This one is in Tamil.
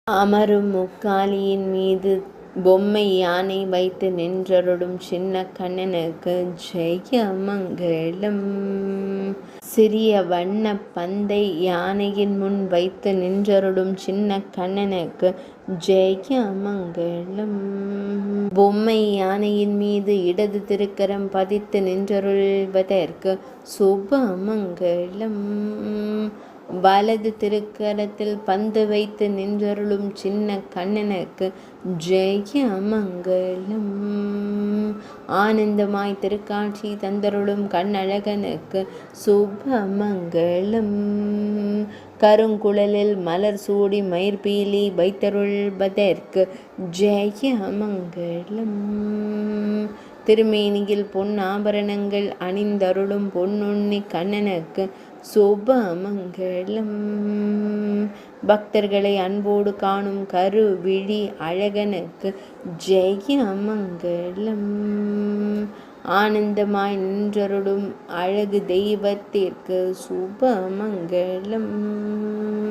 அமரும் முக்காலியின் மீது பொம்மை யானை வைத்து நின்றருளும் சின்ன கண்ணனுக்கு ஜெயமங்களம். சிறிய வண்ண பந்தை யானையின் முன் வைத்து நின்றருளும் சின்ன கண்ணனுக்கு ஜெயமங்களம். பொம்மை யானையின் மீது இடது திருக்கரம் பதித்து நின்றருள்வதற்கு சுபமங்களம். வலது திருக்கரத்தில் பந்து வைத்து நின்றருளும் சின்ன கண்ணனுக்கு ஜெயமங்களம். ஆனந்தமாய் திருக்காட்சி தந்தருளும் கண்ணழகனுக்கு சுபமங்களம். கருங்குழலில் மலர் சூடி மயிர்பீலி வைத்தருள்வதற்கு ஜெயமங்களம். திருமேனியில் பொன் ஆபரணங்கள் அணிந்தருளும் பொன்னுண்ணி கண்ணனுக்கு சுபமங்களம். பக்தர்களை அன்போடு காணும் கருவிழி அழகனுக்கு ஜெயமங்களம். ஆனந்தமாய் நின்றருளும் அழகு தெய்வத்திற்கு சுபமங்களம்.